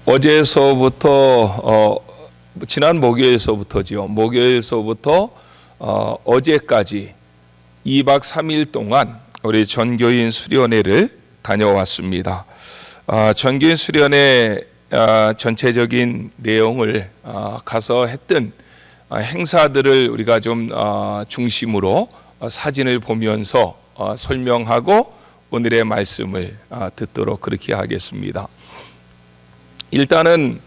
어제서부터 지난 목요일서부터지요. 목요일서부터 어제까지 2박 3일 동안 우리 전교인 수련회를 다녀왔습니다. 전교인 수련회 전체적인 내용을 가서 했던 행사들을 우리가 좀 중심으로 사진을 보면서 설명하고 오늘의 말씀을 듣도록 그렇게 하겠습니다. 일단은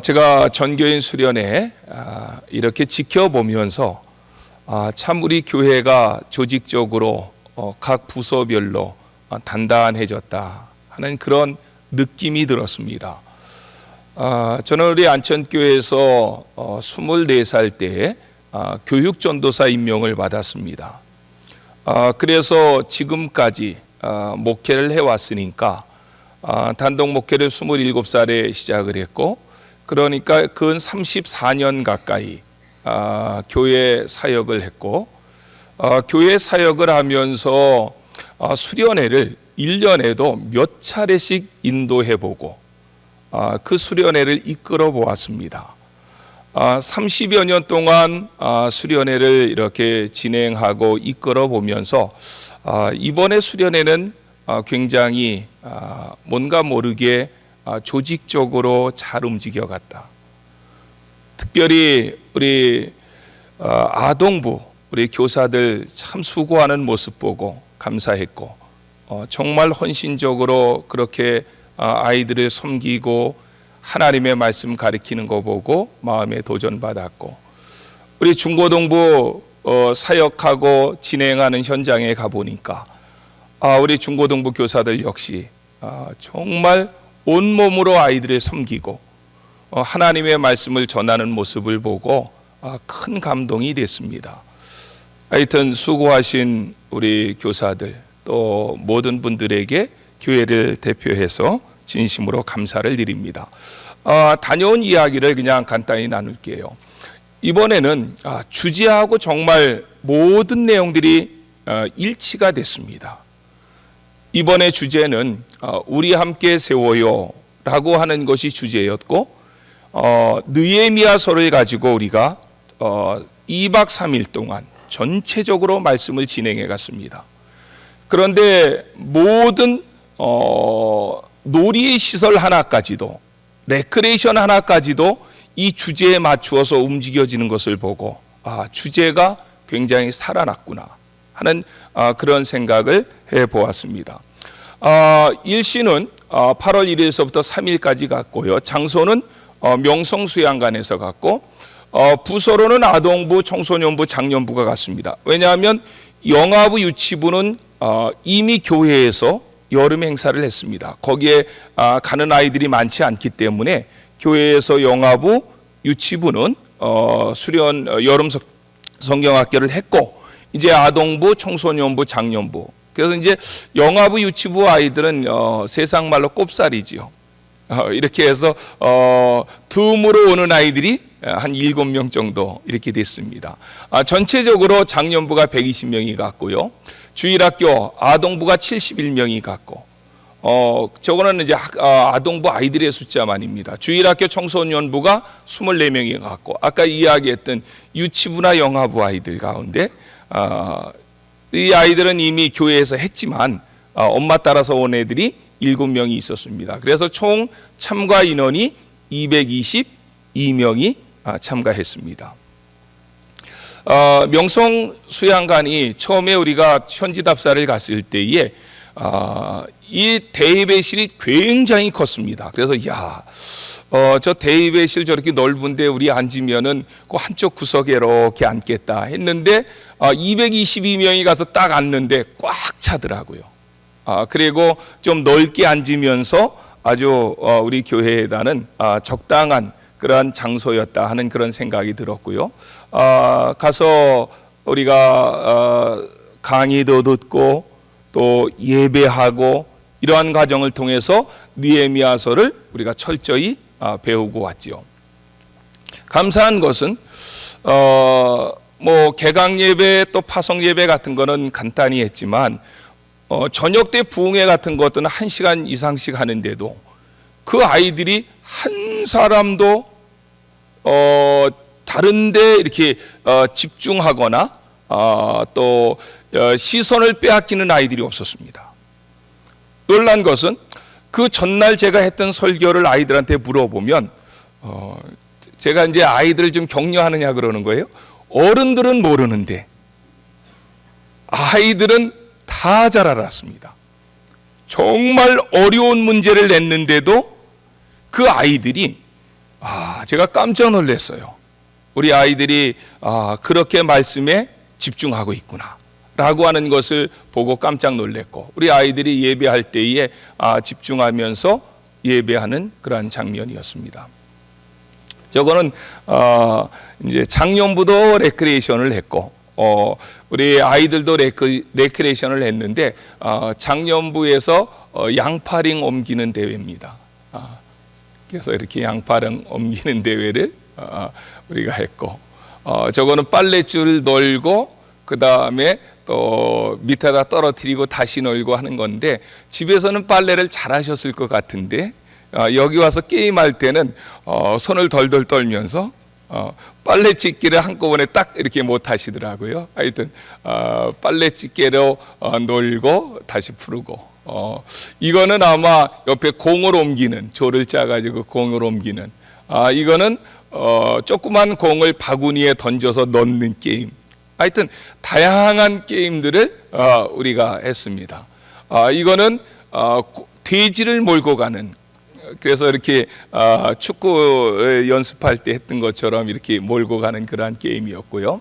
제가 전교인 수련회 이렇게 지켜보면서 참 우리 교회가 조직적으로 각 부서별로 단단해졌다 하는 그런 느낌이 들었습니다. 저는 우리 안천교회에서 24살 때에 교육전도사 임명을 받았습니다. 그래서 지금까지 목회를 해왔으니까 단독 목회를 27살에 시작을 했고, 그러니까 근 34년 가까이 교회 사역을 했고, 교회 사역을 하면서 수련회를 1년에도 몇 차례씩 인도해보고 그 수련회를 이끌어 보았습니다. 30여 년 동안 수련회를 이렇게 진행하고 이끌어 보면서 이번에 수련회는 굉장히 뭔가 모르게 조직적으로 잘 움직여갔다. 특별히 우리 아동부 우리 교사들 참 수고하는 모습 보고 감사했고, 정말 헌신적으로 그렇게 아이들을 섬기고 하나님의 말씀 가르치는 거 보고 마음에 도전받았고, 우리 중고등부 사역하고 진행하는 현장에 가보니까 우리 중고등부 교사들 역시 정말 온몸으로 아이들을 섬기고 하나님의 말씀을 전하는 모습을 보고 큰 감동이 됐습니다. 하여튼 수고하신 우리 교사들 또 모든 분들에게 교회를 대표해서 진심으로 감사를 드립니다. 다녀온 이야기를 그냥 간단히 나눌게요. 이번에는 주제하고 정말 모든 내용들이 일치가 됐습니다. 이번에 주제는 우리 함께 세워요 라고 하는 것이 주제였고, 느헤미야서를 가지고 우리가 2박 3일 동안 전체적으로 말씀을 진행해 갔습니다. 그런데 모든 놀이의 시설 하나까지도, 레크레이션 하나까지도 이 주제에 맞추어서 움직여지는 것을 보고 주제가 굉장히 살아났구나 하는 그런 생각을 해보았습니다. 일시는 8월 1일서부터 3일까지 갔고요. 장소는 명성수양관에서 갔고, 부서로는 아동부, 청소년부, 장년부가 갔습니다. 왜냐하면 영아부, 유치부는 이미 교회에서 여름 행사를 했습니다. 거기에 가는 아이들이 많지 않기 때문에 교회에서 영아부, 유치부는 여름 성경학교를 했고, 이제 아동부, 청소년부, 장년부. 그래서 이제 영아부, 유치부 아이들은 세상 말로 꼽살이지요. 이렇게 해서 듬으로 오는 아이들이 한 7명 정도 이렇게 됐습니다. 전체적으로 장년부가 120명이 갔고요. 주일학교 아동부가 71명이 갔고, 저거는 이제 아동부 아이들의 숫자만입니다. 주일학교 청소년부가 24명이 갔고, 아까 이야기했던 유치부나 영아부 아이들 가운데 이 아이들은 이미 교회에서 했지만 엄마 따라서 온 애들이 7명이 있었습니다. 그래서 총 참가 인원이 222명이 참가했습니다. 명성수양관이 처음에 우리가 현지답사를 갔을 때에 이 대예배실이 굉장히 컸습니다. 그래서 저 대예배실 저렇게 넓은데 우리 앉으면은 그 한쪽 구석에 이렇게 앉겠다 했는데 222명이 가서 딱 앉는데 꽉 차더라고요. 그리고 좀 넓게 앉으면서 아주 우리 교회에다는 적당한 그러한 장소였다 하는 그런 생각이 들었고요. 가서 우리가 강의도 듣고 또 예배하고 이러한 과정을 통해서 느헤미야서를 우리가 철저히 배우고 왔지요. 감사한 것은 뭐 개강 예배 또 파송 예배 같은 거는 간단히 했지만 저녁 때 부흥회 같은 것들은 1시간 이상씩 하는데도 그 아이들이 한 사람도 다른데 이렇게 집중하거나 또 시선을 빼앗기는 아이들이 없었습니다. 놀란 것은 그 전날 제가 했던 설교를 아이들한테 물어보면 제가 이제 아이들을 좀 격려하느냐 그러는 거예요. 어른들은 모르는데 아이들은 다 잘 알았습니다. 정말 어려운 문제를 냈는데도 그 아이들이 제가 깜짝 놀랐어요. 우리 아이들이 그렇게 말씀에 집중하고 있구나 라고 하는 것을 보고 깜짝 놀랐고, 우리 아이들이 예배할 때에 집중하면서 예배하는 그러한 장면이었습니다. 저거는 이제 작년부터 레크레이션을 했고 우리 아이들도 레크레이션을 했는데 작년부에서 양파링 옮기는 대회입니다. 그래서 이렇게 양파링 옮기는 대회를 우리가 했고 저거는 빨랫줄 널고 그 다음에 또 밑에다 떨어뜨리고 다시 널고 하는 건데, 집에서는 빨래를 잘 하셨을 것 같은데 여기 와서 게임할 때는 손을 덜덜 떨면서 빨래집게를 한꺼번에 딱 이렇게 못 하시더라고요. 하여튼 빨래집게로 놀고 다시 풀고 이거는 아마 옆에 공을 옮기는, 조를 짜가지고 공을 옮기는, 이거는 조그만 공을 바구니에 던져서 넣는 게임. 하여튼 다양한 게임들을 우리가 했습니다. 이거는 돼지를 몰고 가는, 그래서 이렇게 축구 연습할 때 했던 것처럼 이렇게 몰고 가는 그러한 게임이었고요.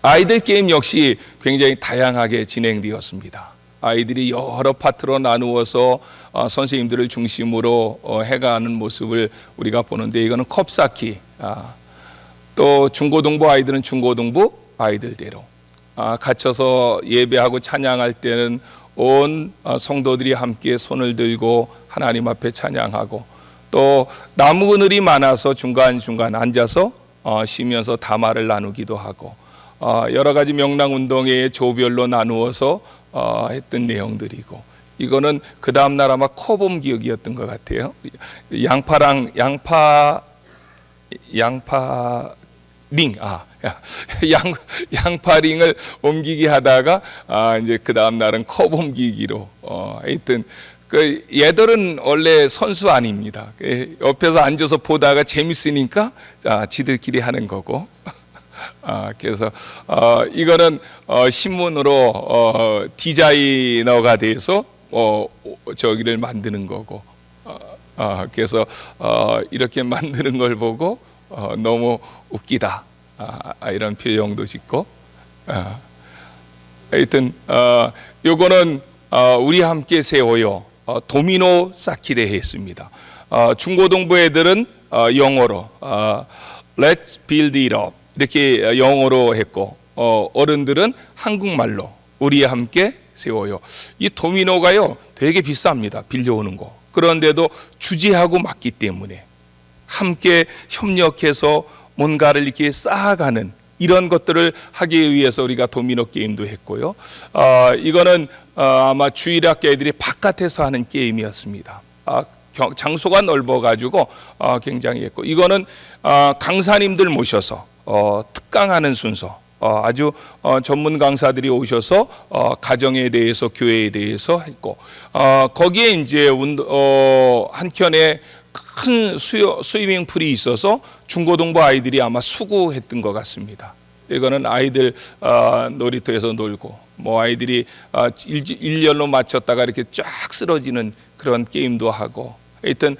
아이들 게임 역시 굉장히 다양하게 진행되었습니다. 아이들이 여러 파트로 나누어서 선생님들을 중심으로 해가는 모습을 우리가 보는데, 이거는 컵쌓기, 또 중고등부 아이들은 중고등부 아이들대로 갇혀서 예배하고 찬양할 때는 온 성도들이 함께 손을 들고 하나님 앞에 찬양하고, 또 나무 그늘이 많아서 중간중간 앉아서 쉬면서 담화를 나누기도 하고, 여러 가지 명랑 운동회의 조별로 나누어서 했던 내용들이고, 이거는 그 다음 날 아마 커봄 기억이었던 것 같아요. 양파링을 옮기기 하다가 이제 그 다음 날은 컵 옮기기로 하여튼 그 얘들은 원래 선수 아닙니다. 옆에서 앉아서 보다가 재밌으니까 지들끼리 하는 거고 그래서 이거는 신문으로 디자이너가 돼서 저기를 만드는 거고 그래서 이렇게 만드는 걸 보고 너무 웃기다 이런 표현도 짓고 하여튼 요거는 우리 함께 세워요 도미노 쌓기 대회 했습니다. 중고등부 애들은 영어로 Let's build it up 이렇게 영어로 했고 어른들은 한국말로 우리 함께 세워요. 이 도미노가요 되게 비쌉니다. 빌려오는 거. 그런데도 주제하고 맞기 때문에 함께 협력해서 뭔가를 이렇게 쌓아가는 이런 것들을 하기 위해서 우리가 도미노 게임도 했고요. 이거는 아마 주일학교 애들이 바깥에서 하는 게임이었습니다. 장소가 넓어가지고 굉장히 했고, 이거는 강사님들 모셔서 특강하는 순서, 아주 전문 강사들이 오셔서 가정에 대해서 교회에 대해서 했고, 거기에 이제 한켠에 큰 스위밍 풀이 있어서 중고등부 아이들이 아마 수구했던 것 같습니다. 이거는 아이들 놀이터에서 놀고, 뭐 아이들이 일렬로 맞췄다가 이렇게 쫙 쓰러지는 그런 게임도 하고, 하여튼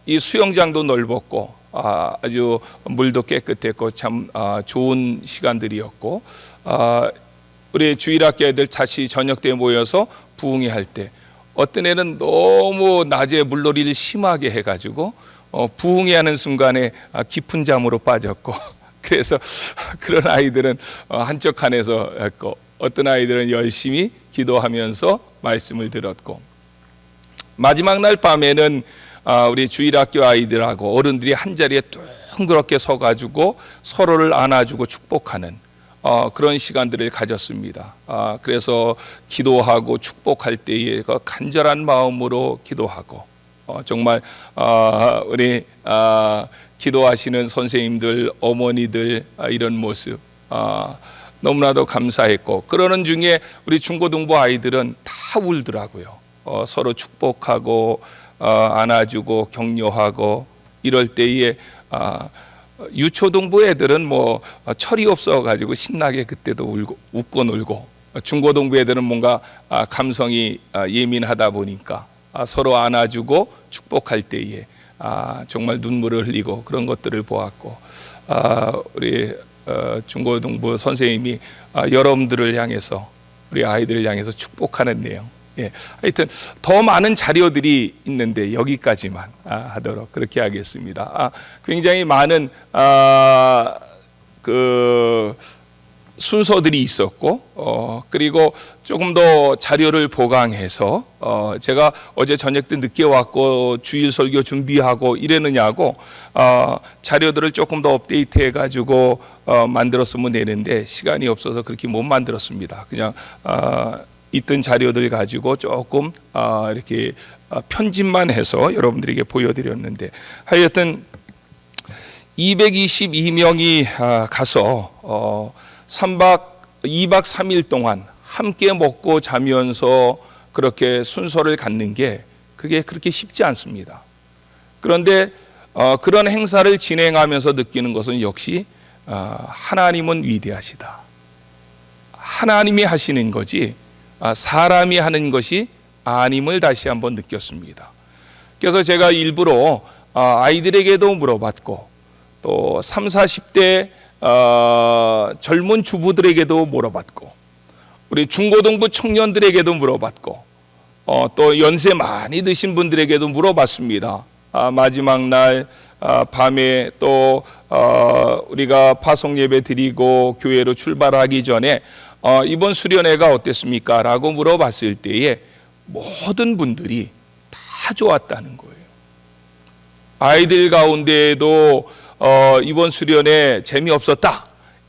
이 수영장도 넓었고 아주 물도 깨끗했고 참 좋은 시간들이었고, 우리 주일학교 애들 다시 저녁 때 모여서 부흥회 할 때 어떤 애는 너무 낮에 물놀이를 심하게 해가지고 부흥회 하는 순간에 깊은 잠으로 빠졌고 그래서 그런 아이들은 한쪽 칸에서 했고, 어떤 아이들은 열심히 기도하면서 말씀을 들었고, 마지막 날 밤에는 우리 주일학교 아이들하고 어른들이 한 자리에 둥그렇게 서가지고 서로를 안아주고 축복하는 그런 시간들을 가졌습니다. 그래서 기도하고 축복할 때에 간절한 마음으로 기도하고, 정말 우리 기도하시는 선생님들, 어머니들 이런 모습 너무나도 감사했고, 그러는 중에 우리 중고등부 아이들은 다 울더라고요. 서로 축복하고 안아주고 격려하고 이럴 때에 유초등부 애들은 뭐 철이 없어가지고 신나게 그때도 울고 웃고 놀고, 중고등부 애들은 뭔가 감성이 예민하다 보니까 서로 안아주고 축복할 때에 정말 눈물을 흘리고 그런 것들을 보았고, 우리 중고등부 선생님이 여러분들을 향해서, 우리 아이들을 향해서 축복하는 내용, 하여튼 더 많은 자료들이 있는데 여기까지만 하도록 그렇게 하겠습니다. 굉장히 많은 그 순서들이 있었고, 그리고 조금 더 자료를 보강해서 제가 어제 저녁 때 늦게 왔고 주일 설교 준비하고 이랬느냐고 자료들을 조금 더 업데이트해 가지고 만들었으면 되는데 시간이 없어서 그렇게 못 만들었습니다. 그냥 있던 자료들 가지고 조금 이렇게 편집만 해서 여러분들에게 보여드렸는데, 하여튼 222명이 가서 2박 3일 동안 함께 먹고 자면서 그렇게 순서를 갖는 게 그게 그렇게 쉽지 않습니다. 그런데 그런 행사를 진행하면서 느끼는 것은 역시 하나님은 위대하시다. 하나님이 하시는 거지 사람이 하는 것이 아님을 다시 한번 느꼈습니다. 그래서 제가 일부러 아이들에게도 물어봤고, 또 3, 40대 젊은 주부들에게도 물어봤고, 우리 중고등부 청년들에게도 물어봤고, 또 연세 많이 드신 분들에게도 물어봤습니다. 마지막 날 밤에 또 우리가 파송 예배 드리고 교회로 출발하기 전에 이번 수련회가 어땠습니까? 라고 물어봤을 때에 모든 분들이 다 좋았다는 거예요. 아이들 가운데에도 이번 수련회 재미없었다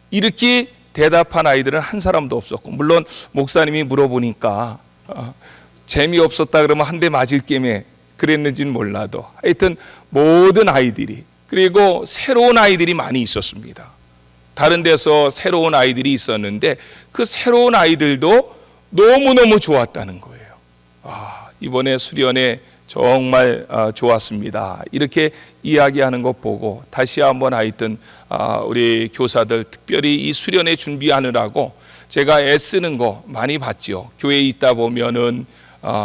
이렇게 대답한 아이들은 한 사람도 없었고, 물론 목사님이 물어보니까 재미없었다 그러면 한 대 맞을 게임에 그랬는지는 몰라도 하여튼 모든 아이들이, 그리고 새로운 아이들이 많이 있었습니다. 다른 데서 새로운 아이들이 있었는데 그 새로운 아이들도 너무너무 좋았다는 거예요. 이번에 수련회 정말 좋았습니다. 이렇게 이야기하는 것 보고 다시 한번 하여튼 우리 교사들, 특별히 이 수련회 준비하느라고 제가 애쓰는 거 많이 봤죠. 교회에 있다 보면은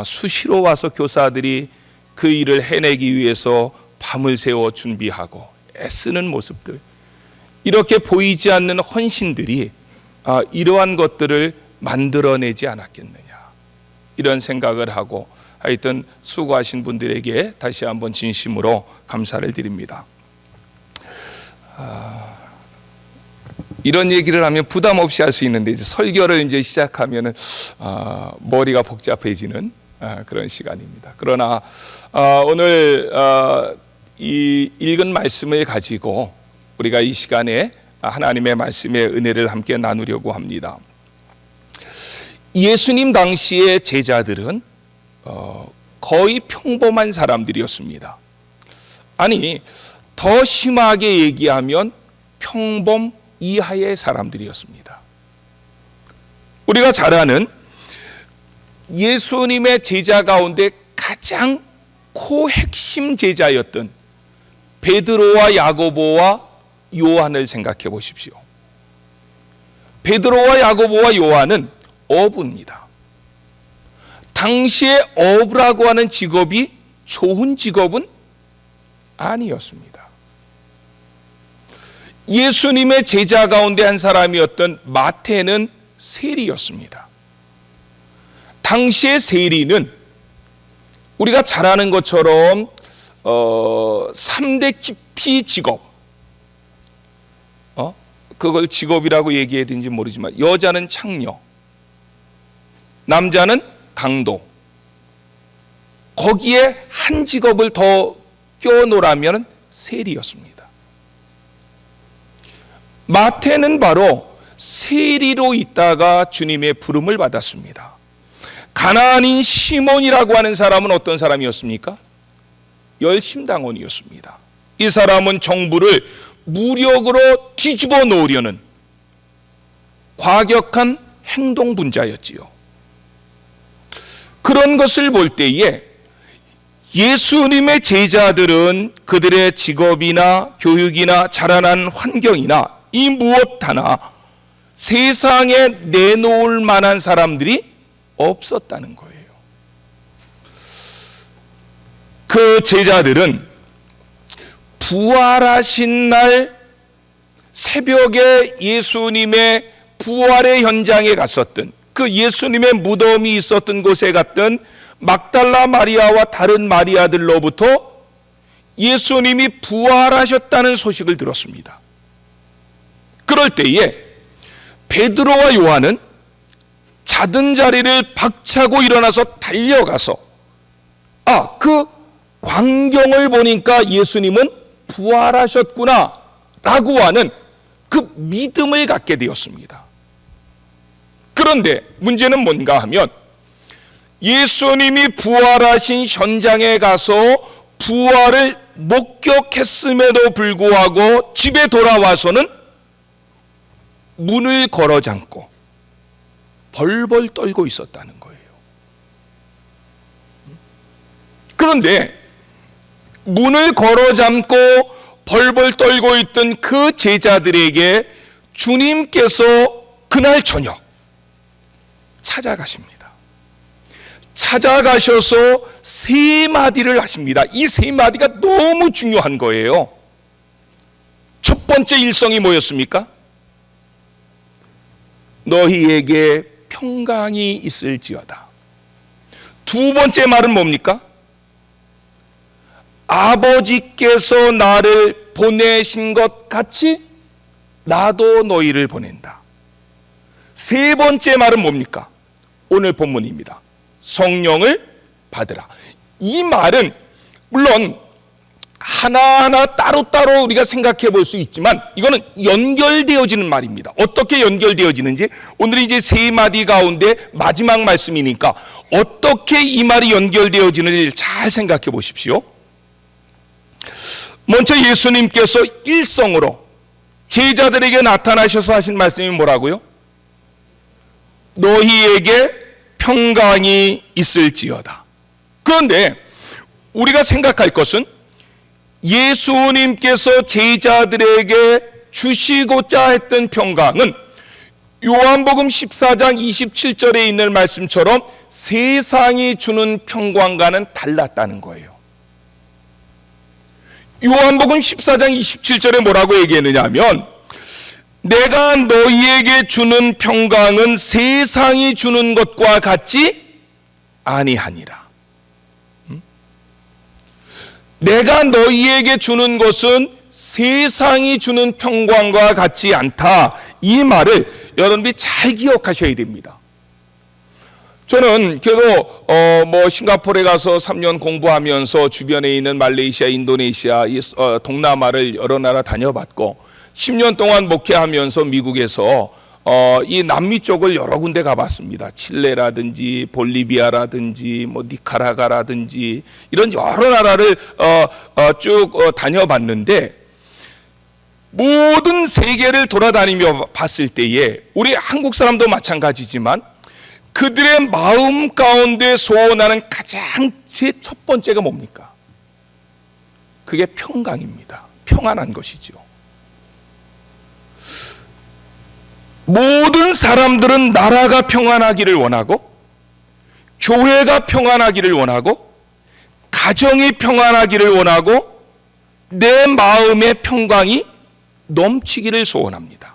수시로 와서 교사들이 그 일을 해내기 위해서 밤을 새워 준비하고 애쓰는 모습들, 이렇게 보이지 않는 헌신들이 이러한 것들을 만들어내지 않았겠느냐, 이런 생각을 하고 하여튼 수고하신 분들에게 다시 한번 진심으로 감사를 드립니다. 이런 얘기를 하면 부담 없이 할 수 있는데 이제 설교를 이제 시작하면은 머리가 복잡해지는 그런 시간입니다. 그러나 오늘 이 읽은 말씀을 가지고 우리가 이 시간에 하나님의 말씀의 은혜를 함께 나누려고 합니다. 예수님 당시의 제자들은 거의 평범한 사람들이었습니다. 아니, 더 심하게 얘기하면 평범 이하의 사람들이었습니다. 우리가 잘 아는 예수님의 제자 가운데 가장 코핵심 제자였던 베드로와 야고보와 요한을 생각해 보십시오. 베드로와 야고보와 요한은 어부입니다. 당시에 어부라고 하는 직업이 좋은 직업은 아니었습니다. 예수님의 제자 가운데 한 사람이었던 마태는 세리였습니다. 당시의 세리는 우리가 잘 아는 것처럼 3대 기피 직업, 그걸 직업이라고 얘기해야 되는지 모르지만 여자는 창녀, 남자는 강도, 거기에 한 직업을 더 껴놓으라면 세리였습니다. 마태는 바로 세리로 있다가 주님의 부름을 받았습니다. 가나안인 시몬이라고 하는 사람은 어떤 사람이었습니까? 열심당원이었습니다. 이 사람은 정부를 무력으로 뒤집어 놓으려는 과격한 행동분자였지요. 그런 것을 볼 때에 예수님의 제자들은 그들의 직업이나 교육이나 자라난 환경이나 이 무엇 하나 세상에 내놓을 만한 사람들이 없었다는 거예요. 그 제자들은 부활하신 날 새벽에 예수님의 부활의 현장에 갔었던, 그 예수님의 무덤이 있었던 곳에 갔던 막달라 마리아와 다른 마리아들로부터 예수님이 부활하셨다는 소식을 들었습니다. 그럴 때에 베드로와 요한은 자던 자리를 박차고 일어나서 달려가서 그 광경을 보니까 예수님은 부활하셨구나 라고 하는 그 믿음을 갖게 되었습니다. 그런데 문제는 뭔가 하면 예수님이 부활하신 현장에 가서 부활을 목격했음에도 불구하고 집에 돌아와서는 문을 걸어 잠고 벌벌 떨고 있었다는 거예요. 그런데 문을 걸어 잠고 벌벌 떨고 있던 그 제자들에게 주님께서 그날 저녁 찾아가십니다. 찾아가셔서 세 마디를 하십니다. 이 세 마디가 너무 중요한 거예요. 첫 번째 일성이 뭐였습니까? 너희에게 평강이 있을지어다. 두 번째 말은 뭡니까? 아버지께서 나를 보내신 것 같이 나도 너희를 보낸다. 세 번째 말은 뭡니까? 오늘 본문입니다. 성령을 받으라. 이 말은 물론 하나하나 따로따로 우리가 생각해 볼 수 있지만 이거는 연결되어지는 말입니다. 어떻게 연결되어지는지 오늘 이제 세 마디 가운데 마지막 말씀이니까 어떻게 이 말이 연결되어지는지 잘 생각해 보십시오. 먼저 예수님께서 일성으로 제자들에게 나타나셔서 하신 말씀이 뭐라고요? 너희에게 평강이 있을지어다. 그런데 우리가 생각할 것은 예수님께서 제자들에게 주시고자 했던 평강은 요한복음 14장 27절에 있는 말씀처럼 세상이 주는 평강과는 달랐다는 거예요. 요한복음 14장 27절에 뭐라고 얘기했느냐 하면 내가 너희에게 주는 평강은 세상이 주는 것과 같지 아니하니라. 내가 너희에게 주는 것은 세상이 주는 평강과 같지 않다. 이 말을 여러분들이 잘 기억하셔야 됩니다. 저는 그래도 싱가포르에 가서 3년 공부하면서 주변에 있는 말레이시아, 인도네시아, 동남아를 여러 나라 다녀봤고 10년 동안 목회하면서 미국에서 이 남미 쪽을 여러 군데 가봤습니다. 칠레라든지 볼리비아라든지 니카라과라든지 이런 여러 나라를 쭉 다녀봤는데 모든 세계를 돌아다니며 봤을 때에 우리 한국 사람도 마찬가지지만 그들의 마음 가운데 소원하는 가장 제 첫 번째가 뭡니까? 그게 평강입니다. 평안한 것이죠. 모든 사람들은 나라가 평안하기를 원하고 교회가 평안하기를 원하고 가정이 평안하기를 원하고 내 마음의 평강이 넘치기를 소원합니다.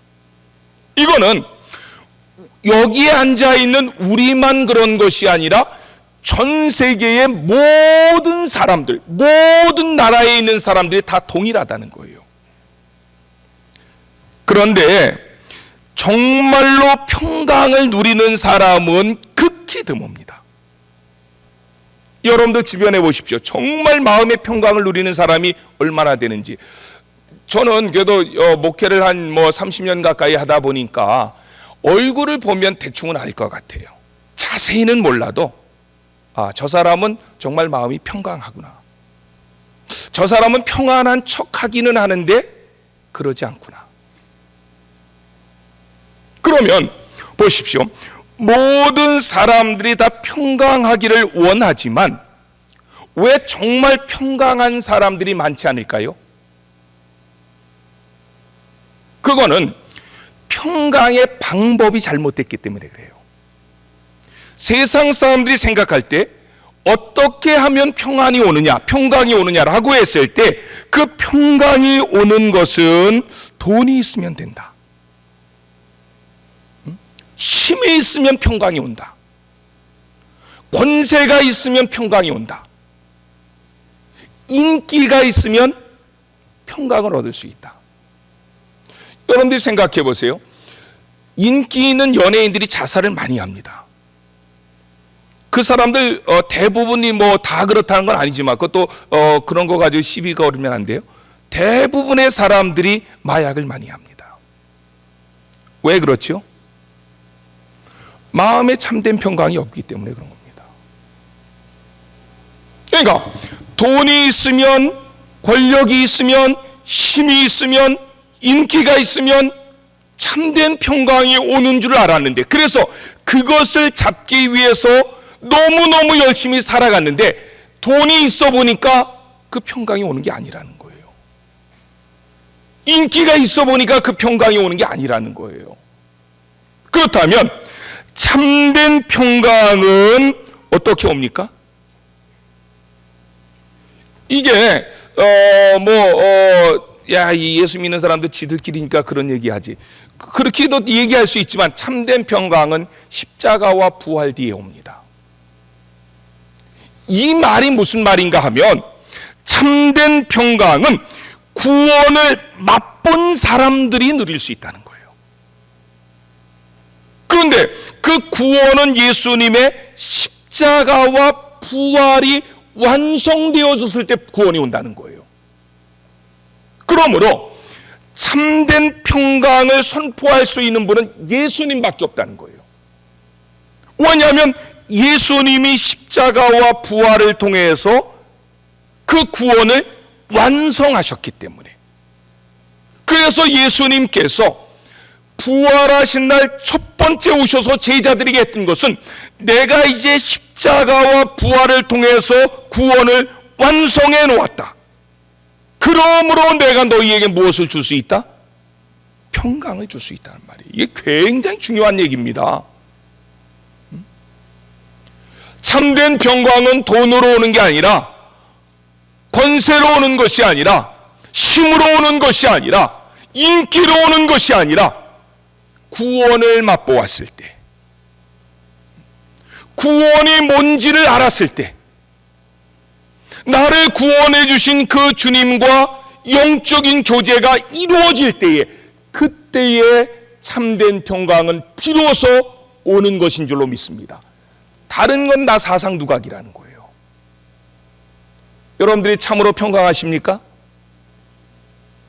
이거는 여기에 앉아있는 우리만 그런 것이 아니라 전 세계의 모든 사람들, 모든 나라에 있는 사람들이 다 동일하다는 거예요. 그런데 정말로 평강을 누리는 사람은 극히 드뭅니다. 여러분들 주변에 보십시오. 정말 마음의 평강을 누리는 사람이 얼마나 되는지. 저는 그래도 목회를 한 30년 가까이 하다 보니까 얼굴을 보면 대충은 알 것 같아요. 자세히는 몰라도 저 사람은 정말 마음이 평강하구나. 저 사람은 평안한 척하기는 하는데 그러지 않구나. 그러면 보십시오. 모든 사람들이 다 평강하기를 원하지만 왜 정말 평강한 사람들이 많지 않을까요? 그거는 평강의 방법이 잘못됐기 때문에 그래요. 세상 사람들이 생각할 때 어떻게 하면 평안이 오느냐, 평강이 오느냐라고 했을 때 그 평강이 오는 것은 돈이 있으면 된다. 힘이 있으면 평강이 온다. 권세가 있으면 평강이 온다. 인기가 있으면 평강을 얻을 수 있다. 여러분들이 생각해 보세요. 인기 있는 연예인들이 자살을 많이 합니다. 그 사람들 대부분이 뭐 다 그렇다는 건 아니지만 그것도 그런 거 가지고 시비가 오르면 안 돼요. 대부분의 사람들이 마약을 많이 합니다. 왜 그렇죠? 마음에 참된 평강이 없기 때문에 그런 겁니다. 그러니까 돈이 있으면, 권력이 있으면, 힘이 있으면, 인기가 있으면 참된 평강이 오는 줄 알았는데, 그래서 그것을 잡기 위해서 너무너무 열심히 살아갔는데 돈이 있어 보니까 그 평강이 오는 게 아니라는 거예요. 인기가 있어 보니까 그 평강이 오는 게 아니라는 거예요. 그렇다면 참된 평강은 어떻게 옵니까? 이게 예수 믿는 사람들 지들끼리니까 그런 얘기하지. 그렇게도 얘기할 수 있지만 참된 평강은 십자가와 부활 뒤에 옵니다. 이 말이 무슨 말인가 하면 참된 평강은 구원을 맛본 사람들이 누릴 수 있다는 거예요. 그런데 그 구원은 예수님의 십자가와 부활이 완성되어졌을 때 구원이 온다는 거예요. 그러므로 참된 평강을 선포할 수 있는 분은 예수님밖에 없다는 거예요. 왜냐하면 예수님이 십자가와 부활을 통해서 그 구원을 완성하셨기 때문에. 그래서 예수님께서 부활하신 날 첫 번째 오셔서 제자들에게 했던 것은 내가 이제 십자가와 부활을 통해서 구원을 완성해 놓았다. 그러므로 내가 너희에게 무엇을 줄 수 있다? 평강을 줄 수 있다는 말이에요. 이게 굉장히 중요한 얘기입니다. 참된 평강은 돈으로 오는 게 아니라, 권세로 오는 것이 아니라, 힘으로 오는 것이 아니라, 인기로 오는 것이 아니라 구원을 맛보았을 때, 구원이 뭔지를 알았을 때, 나를 구원해 주신 그 주님과 영적인 교제가 이루어질 때에, 그때에 참된 평강은 비로소 오는 것인 줄로 믿습니다. 다른 건 다 사상두각이라는 거예요. 여러분들이 참으로 평강하십니까?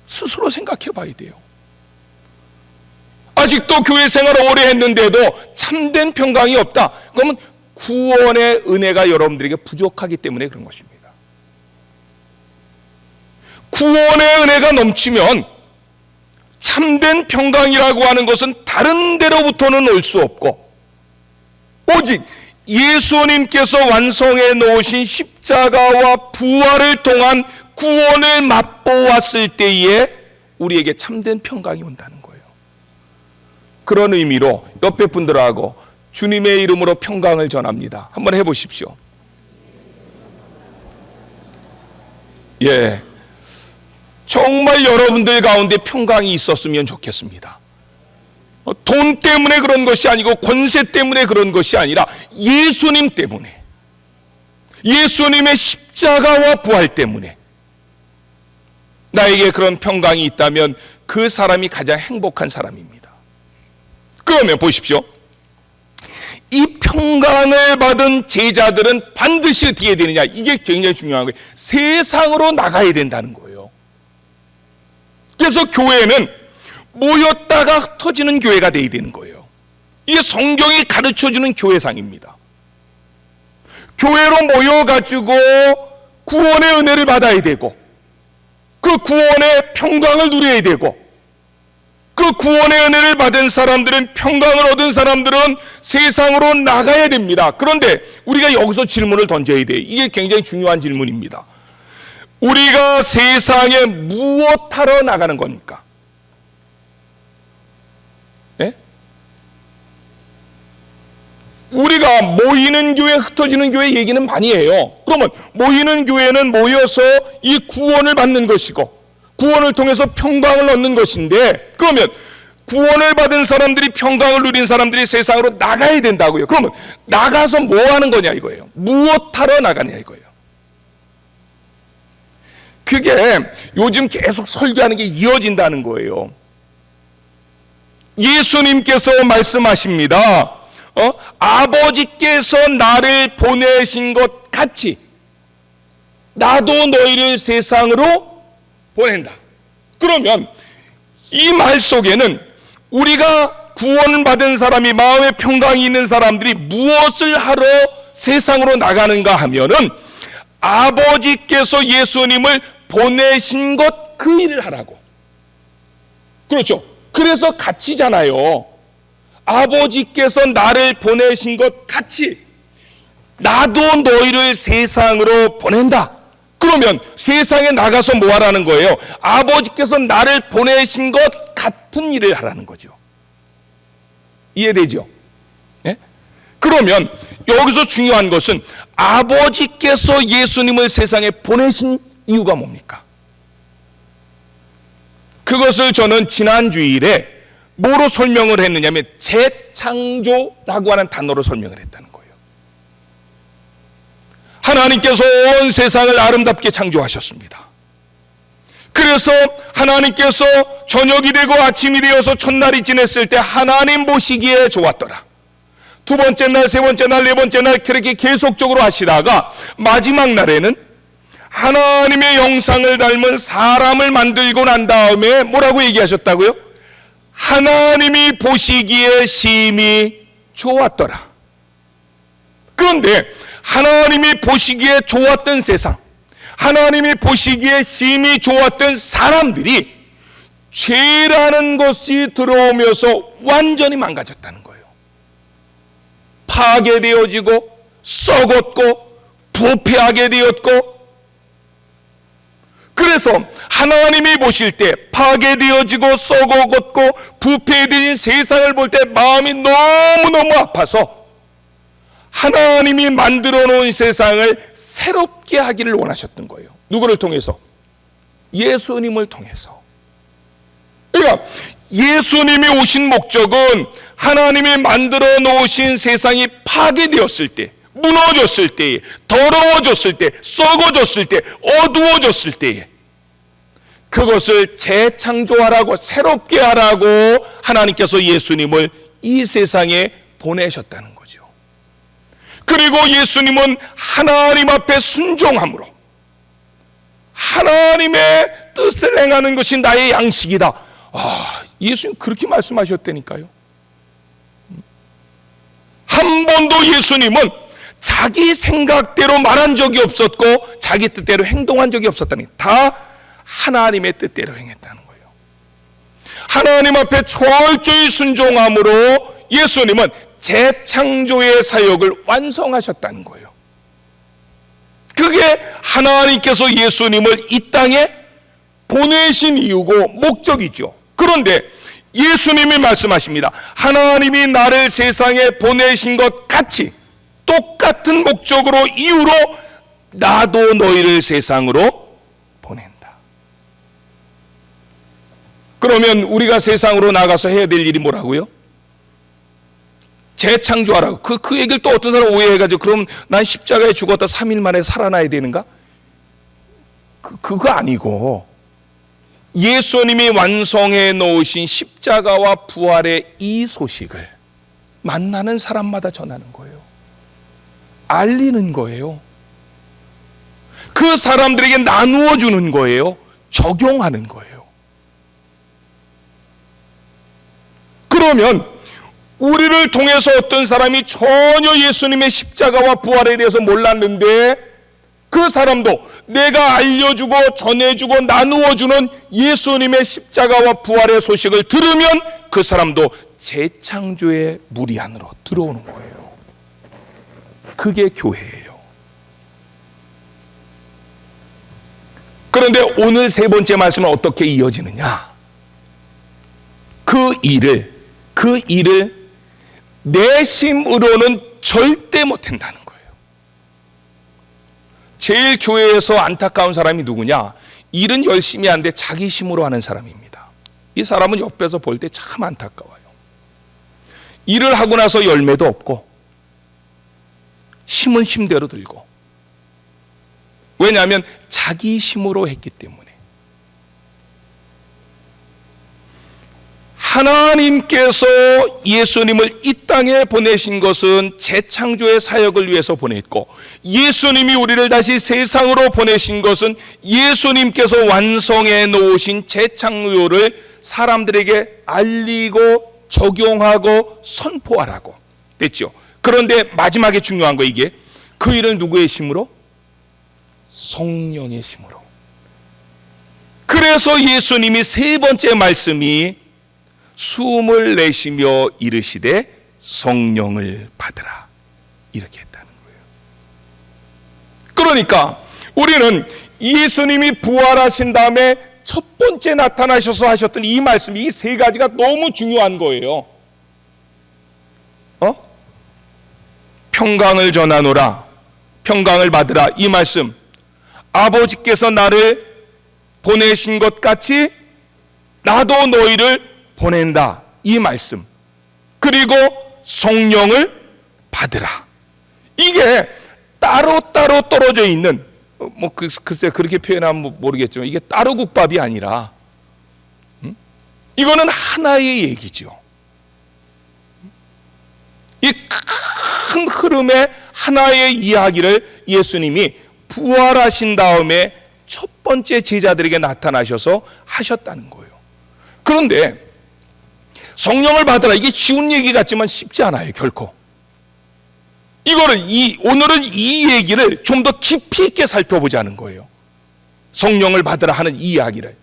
스스로 생각해 봐야 돼요. 아직도 교회 생활을 오래 했는데도 참된 평강이 없다. 그러면 구원의 은혜가 여러분들에게 부족하기 때문에 그런 것입니다. 구원의 은혜가 넘치면 참된 평강이라고 하는 것은 다른 데로부터는 올 수 없고, 오직 예수님께서 완성해 놓으신 십자가와 부활을 통한 구원을 맛보았을 때에 우리에게 참된 평강이 온다는 거예요. 그런 의미로 옆에 분들하고 주님의 이름으로 평강을 전합니다. 한번 해보십시오. 예, 정말 여러분들 가운데 평강이 있었으면 좋겠습니다. 돈 때문에 그런 것이 아니고 권세 때문에 그런 것이 아니라 예수님 때문에, 예수님의 십자가와 부활 때문에 나에게 그런 평강이 있다면 그 사람이 가장 행복한 사람입니다. 그러면 보십시오. 이 평강을 받은 제자들은 반드시 어떻게 해야 되느냐, 이게 굉장히 중요한 거예요. 세상으로 나가야 된다는 거예요. 그래서 교회는 모였다가 흩어지는 교회가 되어야 되는 거예요. 이게 성경이 가르쳐주는 교회상입니다. 교회로 모여가지고 구원의 은혜를 받아야 되고, 그 구원의 평강을 누려야 되고, 그 구원의 은혜를 받은 사람들은, 평강을 얻은 사람들은 세상으로 나가야 됩니다. 그런데 우리가 여기서 질문을 던져야 돼요. 이게 굉장히 중요한 질문입니다. 우리가 세상에 무엇하러 나가는 겁니까? 예? 우리가 모이는 교회, 흩어지는 교회 얘기는 많이 해요. 그러면 모이는 교회는 모여서 이 구원을 받는 것이고, 구원을 통해서 평강을 얻는 것인데, 그러면 구원을 받은 사람들이, 평강을 누린 사람들이 세상으로 나가야 된다고요. 그러면 나가서 뭐 하는 거냐 이거예요. 무엇하러 나가냐 이거예요. 그게 요즘 계속 설교하는 게 이어진다는 거예요. 예수님께서 말씀하십니다. 아버지께서 나를 보내신 것 같이 나도 너희를 세상으로 보낸다. 그러면 이 말 속에는 우리가 구원을 받은 사람이, 마음에 평강이 있는 사람들이 무엇을 하러 세상으로 나가는가 하면은 아버지께서 예수님을 보내신 것 그 일을 하라고. 그렇죠. 그래서 같이잖아요. 아버지께서 나를 보내신 것 같이 나도 너희를 세상으로 보낸다. 그러면 세상에 나가서 뭐 하라는 거예요? 아버지께서 나를 보내신 것 같은 일을 하라는 거죠. 이해되죠? 네? 그러면 여기서 중요한 것은 아버지께서 예수님을 세상에 보내신 이유가 뭡니까? 그것을 저는 지난 주일에 뭐로 설명을 했느냐면 재창조라고 하는 단어로 설명을 했다는 거예요. 하나님께서 온 세상을 아름답게 창조하셨습니다. 그래서 하나님께서 저녁이 되고 아침이 되어서 첫날이 지냈을 때 하나님 보시기에 좋았더라. 두 번째 날, 세 번째 날, 네 번째 날 그렇게 계속적으로 하시다가 마지막 날에는 하나님의 형상을 닮은 사람을 만들고 난 다음에 뭐라고 얘기하셨다고요? 하나님이 보시기에 심히 좋았더라. 그런데 하나님이 보시기에 좋았던 세상, 하나님이 보시기에 심히 좋았던 사람들이 죄라는 것이 들어오면서 완전히 망가졌다는 거예요. 파괴되어지고 썩었고 부패하게 되었고, 그래서 하나님이 보실 때 파괴되어지고 썩어갔고 부패되어진 세상을 볼 때 마음이 너무너무 아파서 하나님이 만들어 놓은 세상을 새롭게 하기를 원하셨던 거예요. 누구를 통해서? 예수님을 통해서. 그러니까 예수님이 오신 목적은 하나님이 만들어 놓으신 세상이 파괴되었을 때, 무너졌을 때에, 더러워졌을 때, 썩어졌을 때, 어두워졌을 때에 그것을 재창조하라고, 새롭게 하라고 하나님께서 예수님을 이 세상에 보내셨다는 거죠. 그리고 예수님은 하나님 앞에 순종함으로 하나님의 뜻을 행하는 것이 나의 양식이다. 예수님 그렇게 말씀하셨다니까요. 한 번도 예수님은 자기 생각대로 말한 적이 없었고 자기 뜻대로 행동한 적이 없었다니, 다 하나님의 뜻대로 행했다는 거예요. 하나님 앞에 철저히 순종함으로 예수님은 재창조의 사역을 완성하셨다는 거예요. 그게 하나님께서 예수님을 이 땅에 보내신 이유고 목적이죠. 그런데 예수님이 말씀하십니다. 하나님이 나를 세상에 보내신 것 같이 똑같은 목적으로, 이유로 나도 너희를 세상으로 보낸다. 그러면 우리가 세상으로 나가서 해야 될 일이 뭐라고요? 재창조하라고. 그 얘기를 또 어떤 사람 오해해가지고 그럼 난 십자가에 죽었다 3일 만에 살아나야 되는가? 그거 아니고 예수님이 완성해 놓으신 십자가와 부활의 이 소식을 만나는 사람마다 전하는 거예요. 알리는 거예요. 그 사람들에게 나누어 주는 거예요. 적용하는 거예요. 그러면 우리를 통해서 어떤 사람이 전혀 예수님의 십자가와 부활에 대해서 몰랐는데 그 사람도 내가 알려주고 전해주고 나누어주는 예수님의 십자가와 부활의 소식을 들으면 그 사람도 재창조의 무리 안으로 들어오는 거예요. 그게 교회예요. 그런데 오늘 세 번째 말씀은 어떻게 이어지느냐? 그 일을 내심으로는 절대 못한다는 거예요. 제일 교회에서 안타까운 사람이 누구냐? 일은 열심히 하는데 자기 힘으로 하는 사람입니다. 이 사람은 옆에서 볼 때 참 안타까워요. 일을 하고 나서 열매도 없고 힘은 힘대로 들고, 왜냐하면 자기 힘으로 했기 때문에. 하나님께서 예수님을 이 땅에 보내신 것은 재창조의 사역을 위해서 보냈고, 예수님이 우리를 다시 세상으로 보내신 것은 예수님께서 완성해 놓으신 재창조를 사람들에게 알리고 적용하고 선포하라고 됐죠. 그런데 마지막에 중요한 거, 이게 그 일을 누구의 힘으로? 성령의 힘으로. 그래서 예수님이 세 번째 말씀이 숨을 내쉬며 이르시되 성령을 받으라, 이렇게 했다는 거예요. 그러니까 우리는 예수님이 부활하신 다음에 첫 번째 나타나셔서 하셨던 이 말씀, 이 세 가지가 너무 중요한 거예요. 평강을 전하노라, 평강을 받으라, 이 말씀, 아버지께서 나를 보내신 것 같이 나도 너희를 보낸다, 이 말씀, 그리고 성령을 받으라. 이게 따로따로 떨어져 있는, 글쎄 그렇게 표현하면 모르겠지만 이게 따로 국밥이 아니라 이거는 하나의 얘기죠. 이 큰 흐름의 하나의 이야기를 예수님이 부활하신 다음에 첫 번째 제자들에게 나타나셔서 하셨다는 거예요. 그런데 성령을 받으라, 이게 쉬운 얘기 같지만 쉽지 않아요, 결코. 오늘은 이 얘기를 좀 더 깊이 있게 살펴보자는 거예요. 성령을 받으라 하는 이 이야기를.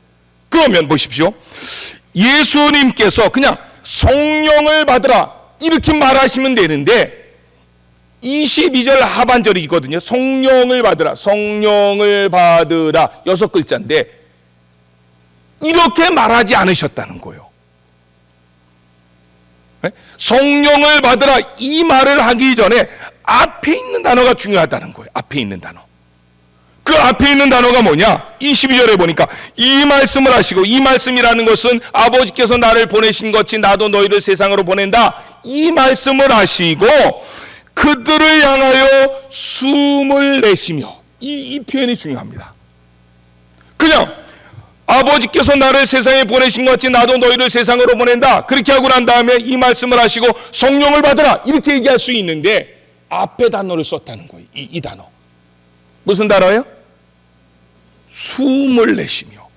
그러면 보십시오. 예수님께서 그냥 성령을 받으라 이렇게 말하시면 되는데 22절 하반절이 있거든요. 성령을 받으라, 성령을 받으라, 6글자인데 이렇게 말하지 않으셨다는 거예요. 성령을 받으라 이 말을 하기 전에 앞에 있는 단어가 중요하다는 거예요. 앞에 있는 단어. 그 앞에 있는 단어가 뭐냐? 22절에 보니까 이 말씀을 하시고, 이 말씀이라는 것은 아버지께서 나를 보내신 것이 나도 너희를 세상으로 보낸다, 이 말씀을 하시고 그들을 향하여 숨을 내쉬며, 이 표현이 중요합니다. 그냥 아버지께서 나를 세상에 보내신 것 같이 나도 너희를 세상으로 보낸다, 그렇게 하고 난 다음에 이 말씀을 하시고 성령을 받으라 이렇게 얘기할 수 있는데 앞에 단어를 썼다는 거예요. 이 단어 무슨 단어예요? 숨을 내쉬며.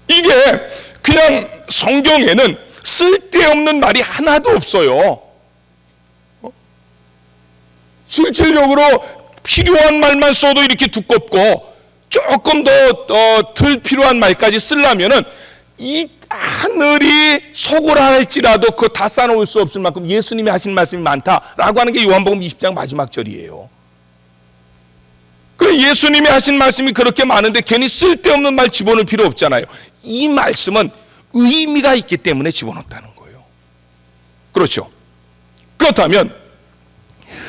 이게 그냥 성경에는 쓸데없는 말이 하나도 없어요. 실질적으로 필요한 말만 써도 이렇게 두껍고, 조금 더 덜 필요한 말까지 쓰려면은 이 하늘이 서고라 할지라도 그거 다 쌓아놓을 수 없을 만큼 예수님이 하신 말씀이 많다라고 하는 게 요한복음 20장 마지막 절이에요. 그래, 예수님이 하신 말씀이 그렇게 많은데 괜히 쓸데없는 말 집어넣을 필요 없잖아요. 이 말씀은 의미가 있기 때문에 집어넣었다는 거예요. 그렇죠? 그렇다면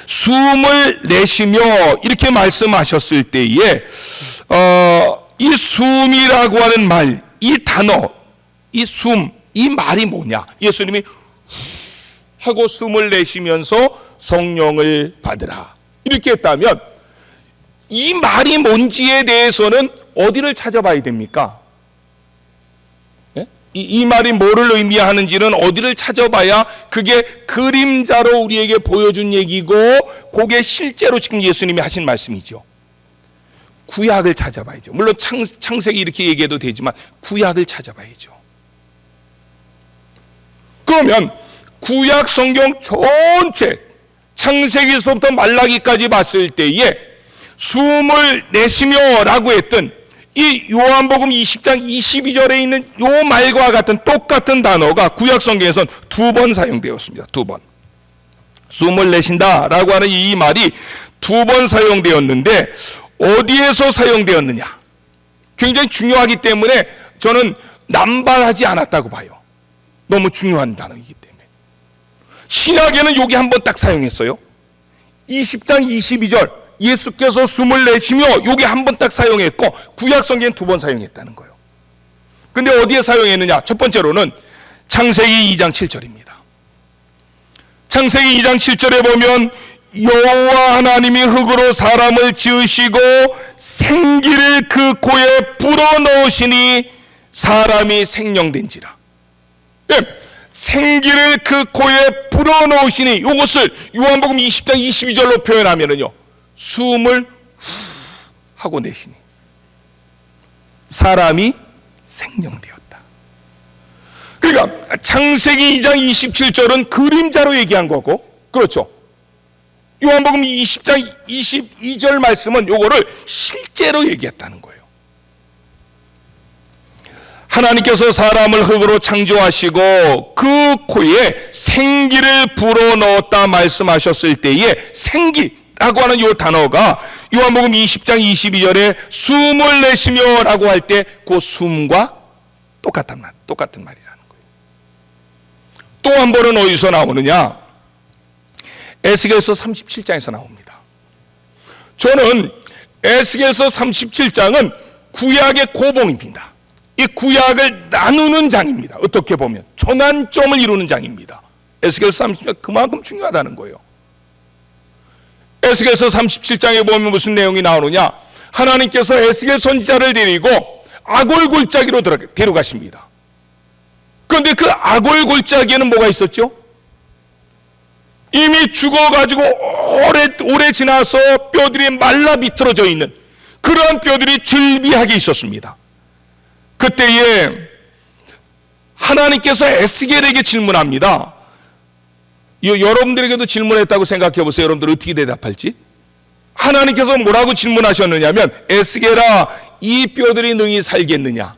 숨을 내쉬며 이렇게 말씀하셨을 때에 이 숨이라고 하는 말, 이 단어, 이 숨, 이 말이 뭐냐? 예수님이 하고 숨을 내쉬면서 성령을 받으라 이렇게 했다면 이 말이 뭔지에 대해서는 어디를 찾아봐야 됩니까? 이 말이 뭐를 의미하는지는 어디를 찾아봐야 그게 그림자로 우리에게 보여준 얘기고 그게 실제로 지금 예수님이 하신 말씀이죠. 구약을 찾아봐야죠. 물론 창세기 이렇게 얘기해도 되지만 구약을 찾아봐야죠. 그러면 구약 성경 전체 창세기에서부터 말라기까지 봤을 때에 숨을 내쉬며 라고 했던 이 요한복음 20장 22절에 있는 요 말과 같은 똑같은 단어가 구약성경에선 2번 사용되었습니다. 2번. 숨을 내쉰다 라고 하는 이 말이 2번 사용되었는데 어디에서 사용되었느냐? 굉장히 중요하기 때문에 저는 남발하지 않았다고 봐요. 너무 중요한 단어이기 때문에. 신약에는 여기 한 번 딱 사용했어요. 20장 22절 예수께서 숨을 내쉬며 여기 한 번 딱 사용했고 구약성경엔 2번 사용했다는 거예요. 근데 어디에 사용했느냐? 첫 번째로는 창세기 2장 7절입니다. 창세기 2장 7절에 보면 여호와 하나님이 흙으로 사람을 지으시고 생기를 그 코에 불어넣으시니 사람이 생령된지라. 예, 생기를 그 코에 불어넣으시니 이것을 요한복음 20장 22절로 표현하면은요, 숨을 후 하고 내쉬니 사람이 생령되었다. 그러니까 창세기 2장 27절은 그림자로 얘기한 거고, 그렇죠? 요한복음 20장 22절 말씀은 요거를 실제로 얘기했다는 거예요. 하나님께서 사람을 흙으로 창조하시고 그 코에 생기를 불어넣었다 말씀하셨을 때에 생기라고 하는 이 단어가 요한복음 20장 22절에 숨을 내쉬며 라고 할 때 그 숨과 똑같은 말이라는 거예요. 또 한 번은 어디서 나오느냐? 에스겔서 37장에서 나옵니다. 저는 에스겔서 37장은 구약의 고봉입니다. 이 구약을 나누는 장입니다. 어떻게 보면 전환점을 이루는 장입니다. 에스겔서 37장 그만큼 중요하다는 거예요. 에스겔서 37장에 보면 무슨 내용이 나오느냐? 하나님께서 에스겔 선지자를 데리고 아골 골짜기로 데려가십니다. 그런데 그 아골 골짜기에는 뭐가 있었죠? 이미 죽어가지고 오래 지나서 뼈들이 말라 비틀어져 있는 그러한 뼈들이 즐비하게 있었습니다. 그때에 하나님께서 에스겔에게 질문합니다. 여러분들에게도 질문했다고 생각해 보세요. 여러분들 어떻게 대답할지. 하나님께서 뭐라고 질문하셨느냐면, 에스겔아, 이 뼈들이 능히 살겠느냐?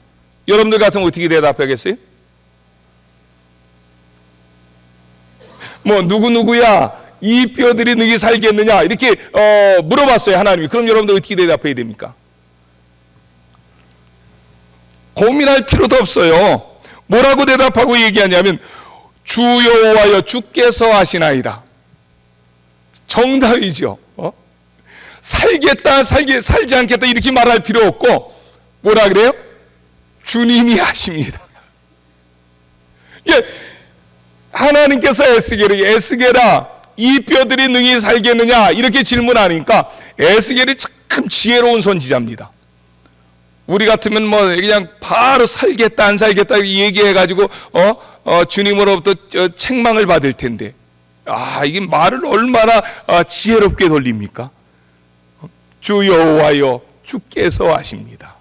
여러분들 같으면 어떻게 대답하겠어요? 뭐 누구야 이 뼈들이 능히 살겠느냐 이렇게 물어봤어요. 하나님이. 그럼 여러분들 어떻게 대답해야 됩니까? 고민할 필요도 없어요. 뭐라고 대답하고 얘기하냐면, 주 여호와여 주께서 하시나이다. 정답이죠. 살겠다 살지 않겠다 이렇게 말할 필요 없고 뭐라 그래요? 주님이 하십니다. 예, 하나님께서 에스겔아 이 뼈들이 능히 살겠느냐 이렇게 질문하니까 에스겔이 참 지혜로운 선지자입니다. 우리 같으면 뭐 그냥 바로 살겠다 안 살겠다 얘기해가지고 주님으로부터 책망을 받을 텐데, 이게 말을 얼마나 지혜롭게 돌립니까? 주 여호와여 주께서 하십니다.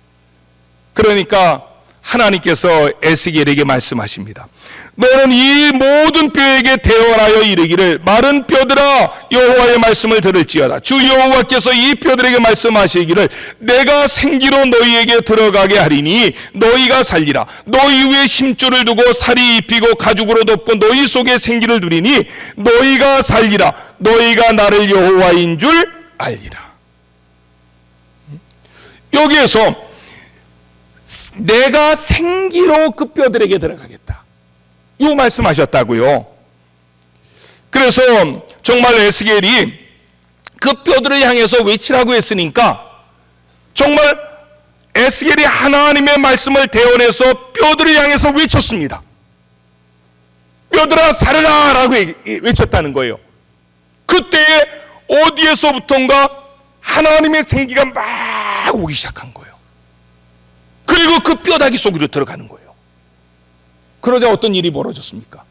그러니까 하나님께서 에스겔에게 말씀하십니다. 너는 이 모든 뼈에게 대언하여 이르기를, 마른 뼈들아 여호와의 말씀을 들을지어다. 주 여호와께서 이 뼈들에게 말씀하시기를, 내가 생기로 너희에게 들어가게 하리니 너희가 살리라. 너희 위에 심줄을 두고 살이 입히고 가죽으로 덮고 너희 속에 생기를 두리니 너희가 살리라. 너희가 나를 여호와인 줄 알리라. 여기에서 내가 생기로 그 뼈들에게 들어가겠다 이 말씀하셨다고요. 그래서 정말 에스겔이 그 뼈들을 향해서 외치라고 했으니까 정말 에스겔이 하나님의 말씀을 대언해서 뼈들을 향해서 외쳤습니다. 뼈들아 살아라 라고 외쳤다는 거예요. 그때에 어디에서부턴가 하나님의 생기가 막 오기 시작한 거예요. 그리고 그 뼈다귀 속으로 들어가는 거예요. 그러자 어떤 일이 벌어졌습니까?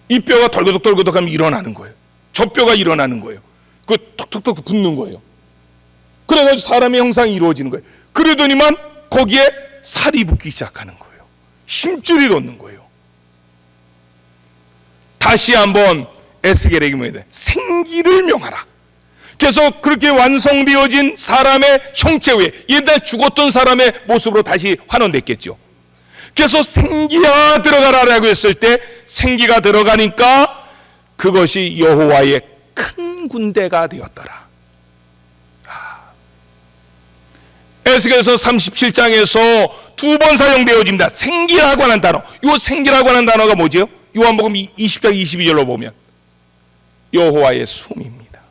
이 뼈가 덜거덕 하면 일어나는 거예요. 저 뼈가 일어나는 거예요. 그 톡톡톡 붙는 거예요. 그래가지고 사람의 형상이 이루어지는 거예요. 그러더니만 거기에 살이 붙기 시작하는 거예요. 힘줄이 돋는 거예요. 다시 한번 에스겔에게 뭐해야 돼? 생기를 명하라. 그래서 그렇게 완성되어진 사람의 형체 외에 옛날 죽었던 사람의 모습으로 다시 환원됐겠죠. 그래서 생기야 들어가라라고 했을 때 생기가 들어가니까 그것이 여호와의 큰 군대가 되었더라. 에스겔서 37장에서 두 번 사용되어집니다. 생기라고 하는 단어. 이 생기라고 하는 단어가 뭐죠? 요한복음 20장 22절로 보면 여호와의 숨입니다.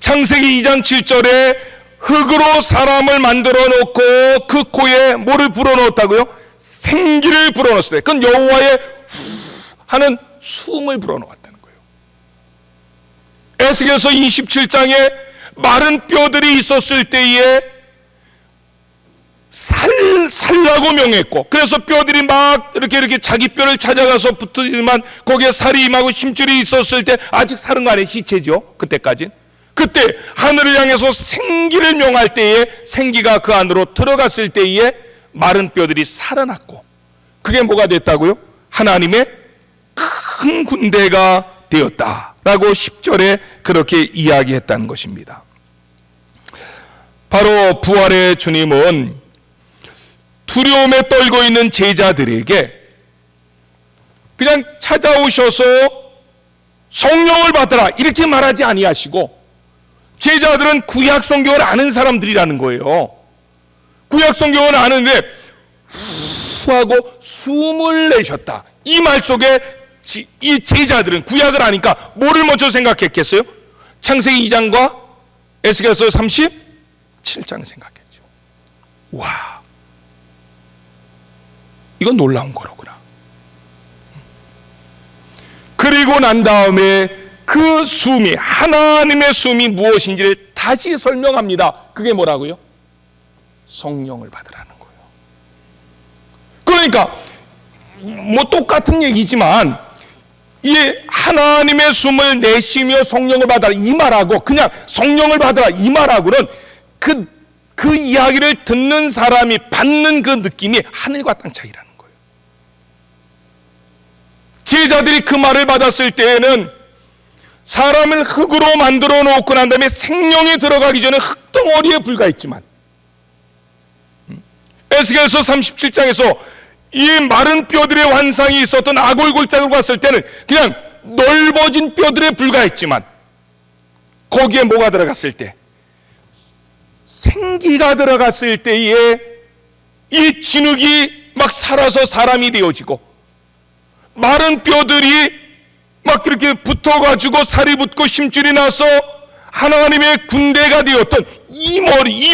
창세기 2장 7절에 흙으로 사람을 만들어 놓고 그 코에 뭐를 불어넣었다고요? 생기를 불어넣었을 때 그건 여호와의 하는 숨을 불어넣었다는 거예요. 에스겔서 27장에 마른 뼈들이 있었을 때에 살라고 명했고, 그래서 뼈들이 막 이렇게 자기 뼈를 찾아가서 붙더니만 거기에 살이 임하고 힘줄이 있었을 때 아직 살은 거 아니에요. 시체죠. 그때까지. 그때 하늘을 향해서 생기를 명할 때에 생기가 그 안으로 들어갔을 때에 마른 뼈들이 살아났고, 그게 뭐가 됐다고요? 하나님의 큰 군대가 되었다라고 10절에 그렇게 이야기했다는 것입니다. 바로 부활의 주님은 두려움에 떨고 있는 제자들에게 그냥 찾아오셔서 성령을 받으라 이렇게 말하지 아니하시고, 제자들은 구약 성경을 아는 사람들이라는 거예요. 구약 성경을 아는데 후 하고 숨을 내셨다. 이 말 속에 이 제자들은 구약을 아니까 뭐를 먼저 생각했겠어요? 창세기 2장과 에스겔서 37장 생각했죠. 와, 이건 놀라운 거로구나. 그리고 난 다음에 그 숨이, 하나님의 숨이 무엇인지를 다시 설명합니다. 그게 뭐라고요? 성령을 받으라는 거예요. 그러니까 뭐 똑같은 얘기지만 이 하나님의 숨을 내쉬며 성령을 받아라 이 말하고 그냥 성령을 받아라 이 말하고는 그 이야기를 듣는 사람이 받는 그 느낌이 하늘과 땅 차이라는 거예요. 제자들이 그 말을 받았을 때에는 사람을 흙으로 만들어 놓고 난 다음에 생명이 들어가기 전에 흙덩어리에 불과했지만, 에스겔서 37장에서 이 마른 뼈들의 환상이 있었던 아골골장으로 갔을 때는 그냥 넓어진 뼈들에 불과했지만, 거기에 뭐가 들어갔을 때? 생기가 들어갔을 때에 이 진흙이 막 살아서 사람이 되어지고, 마른 뼈들이 막 그렇게 붙어가지고 살이 붙고 힘줄이 나서 하나님의 군대가 되었던 이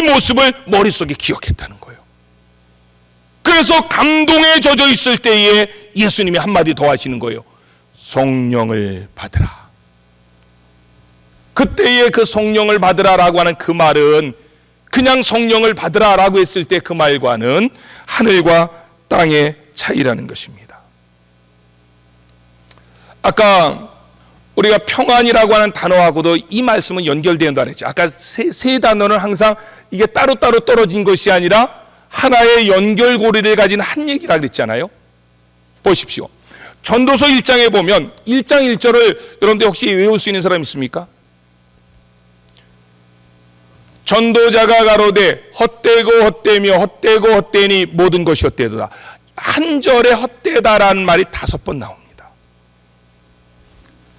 모습을 머릿속에 기억했다는 거예요. 그래서 감동에 젖어 있을 때에 예수님이 한마디 더 하시는 거예요. 성령을 받으라. 그때에 그 성령을 받으라라고 하는 그 말은 그냥 성령을 받으라라고 했을 때 그 말과는 하늘과 땅의 차이라는 것입니다. 아까 우리가 평안이라고 하는 단어하고도 이 말씀은 연결된다 그랬죠. 아까 세 단어는 항상 이게 따로따로 떨어진 것이 아니라 하나의 연결고리를 가진 한 얘기라 그랬잖아요. 보십시오. 전도서 1장에 보면 1장 1절을 여러분들 혹시 외울 수 있는 사람 있습니까? 전도자가 가로되 헛되고 헛되며 헛되고 헛되니 모든 것이 헛되도다. 한 절에 헛되다라는 말이 5번 나옵니다.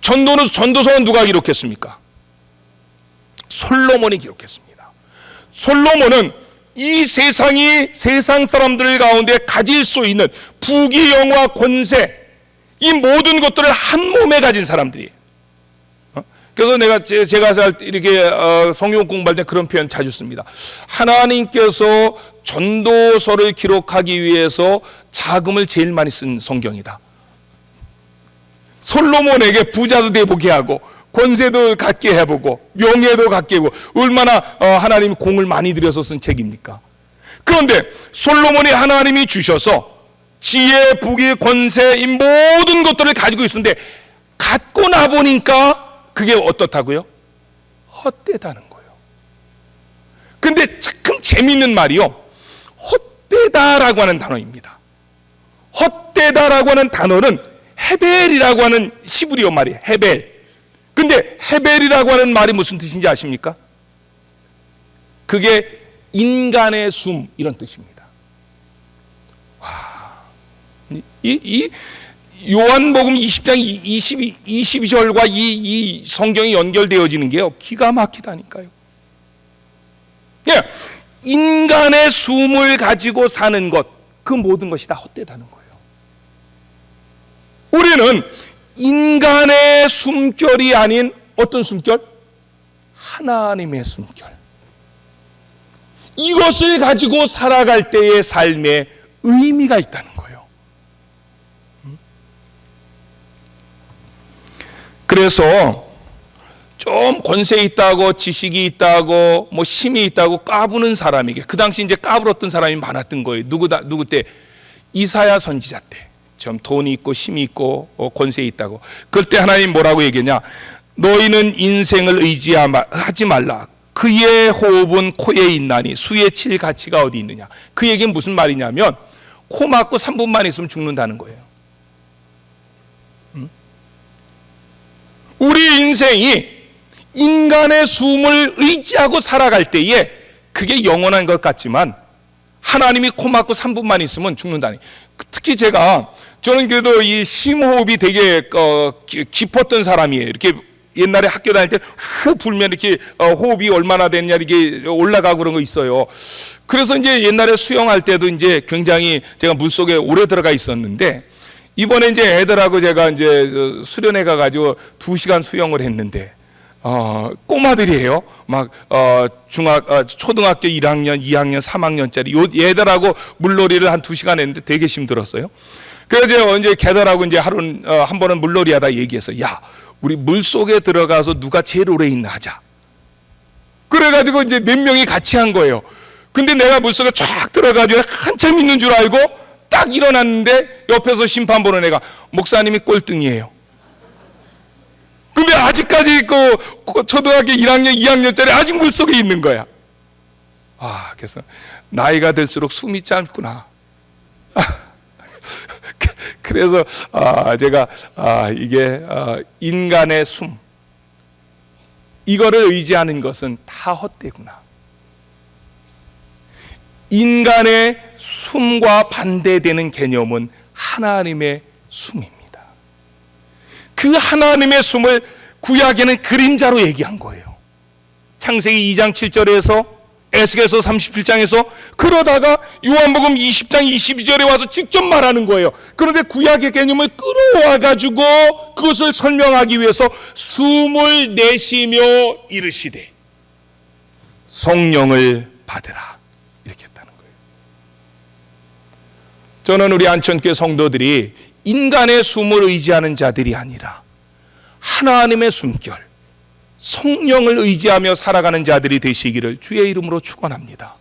전도서는 누가 기록했습니까? 솔로몬이 기록했습니다. 솔로몬은 이 세상 사람들 가운데 가질 수 있는 부귀영화 권세, 이 모든 것들을 한 몸에 가진 사람들이에요. 그래서 제가 이렇게 성경 공부할 때 그런 표현 자주 씁니다. 하나님께서 전도서를 기록하기 위해서 자금을 제일 많이 쓴 성경이다. 솔로몬에게 부자도 되보게 하고 권세도 갖게 해보고 명예도 갖게 해보고 얼마나 하나님이 공을 많이 들여서 쓴 책입니까? 그런데 솔로몬이 하나님이 주셔서 지혜, 부귀, 권세 이 모든 것들을 가지고 있었는데 갖고 나보니까 그게 어떻다고요? 헛되다는 거예요. 근데 참 재미있는 말이요, 헛되다라고 하는 단어입니다. 헛되다라고 하는 단어는 헤벨이라고 하는 시브리어 말이에요. 헤벨. 근데 헤벨이라고 하는 말이 무슨 뜻인지 아십니까? 그게 인간의 숨 이런 뜻입니다. 와, 이 요한복음 20장 22절과 이 성경이 연결되어지는 게요, 기가 막히다니까요. 예, 인간의 숨을 가지고 사는 것, 그 모든 것이 다 헛되다는 거예요. 우리는 인간의 숨결이 아닌 어떤 숨결? 하나님의 숨결. 이것을 가지고 살아갈 때의 삶에 의미가 있다는 거예요. 그래서 좀 권세 있다고, 지식이 있다고, 뭐 힘이 있다고 까부는 사람에게, 그 당시 이제 까불었던 사람이 많았던 거예요. 누구 때? 이사야 선지자 때. 좀 돈이 있고 힘이 있고 권세 있다고. 그때 하나님 뭐라고 얘기했냐? 너희는 인생을 의지하지 말라. 그의 호흡은 코에 있나니 수에 칠 가치가 어디 있느냐. 그 얘기는 무슨 말이냐면 코 막고 3분만 있으면 죽는다는 거예요. 우리 인생이 인간의 숨을 의지하고 살아갈 때에 그게 영원한 것 같지만 하나님이 코 막고 3분만 있으면 죽는다니. 특히 저는 그래도 이 심호흡이 되게 깊었던 사람이에요. 이렇게 옛날에 학교 다닐 때 후 불면 이렇게 호흡이 얼마나 됐냐 이렇게 올라가고 그런 거 있어요. 그래서 이제 옛날에 수영할 때도 이제 굉장히 제가 물속에 오래 들어가 있었는데, 이번에 이제 애들하고 제가 이제 수련회 가가지고 2시간 수영을 했는데, 꼬마들이에요. 막 초등학교 1학년, 2학년, 3학년짜리 얘들하고 물놀이를 한 2시간 했는데 되게 힘들었어요. 그래서 이제 걔들하고 이제 한 번은 물놀이 하다 얘기해서, 야, 우리 물 속에 들어가서 누가 제일 오래 있나 하자. 그래가지고 이제 몇 명이 같이 한 거예요. 근데 내가 물 속에 쫙 들어가지고 한참 있는 줄 알고 딱 일어났는데 옆에서 심판 보는 애가, 목사님이 꼴등이에요. 근데 아직까지 그 초등학교 1학년, 2학년짜리 아직 물 속에 있는 거야. 그래서 나이가 들수록 숨이 짧구나. 그래서 제가 이게 인간의 숨, 이거를 의지하는 것은 다 헛되구나. 인간의 숨과 반대되는 개념은 하나님의 숨입니다. 그 하나님의 숨을 구약에는 그림자로 얘기한 거예요. 창세기 2장 7절에서 에스겔서 37장에서, 그러다가 요한복음 20장 22절에 와서 직접 말하는 거예요. 그런데 구약의 개념을 끌어와 가지고 그것을 설명하기 위해서 숨을 내쉬며 이르시되 성령을 받으라, 이렇게 했다는 거예요. 저는 우리 안천교회 성도들이 인간의 숨을 의지하는 자들이 아니라 하나님의 숨결, 성령을 의지하며 살아가는 자들이 되시기를 주의 이름으로 축원합니다.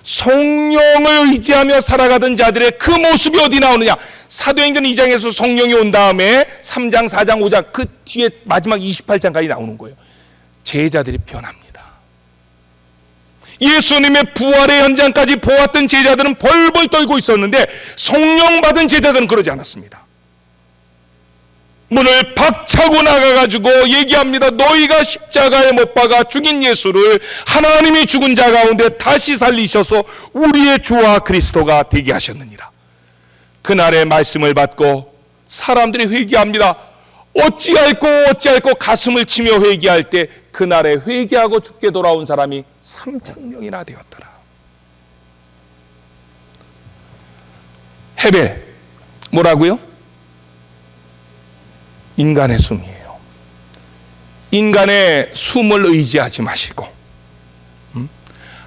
성령을 의지하며 살아가던 자들의 그 모습이 어디 나오느냐? 사도행전 2장에서 성령이 온 다음에 3장, 4장, 5장 그 뒤에 마지막 28장까지 나오는 거예요. 제자들이 변합니다. 예수님의 부활의 현장까지 보았던 제자들은 벌벌 떨고 있었는데 성령 받은 제자들은 그러지 않았습니다. 문을 박차고 나가가지고 얘기합니다. 너희가 십자가에 못 박아 죽인 예수를 하나님이 죽은 자 가운데 다시 살리셔서 우리의 주와 그리스도가 되게 하셨느니라. 그날의 말씀을 받고 사람들이 회개합니다. 어찌할꼬 가슴을 치며 회개할 때 그날에 회개하고 죽게 돌아온 사람이 3,000명이나 되었더라. 헤벨 뭐라고요? 인간의 숨이에요. 인간의 숨을 의지하지 마시고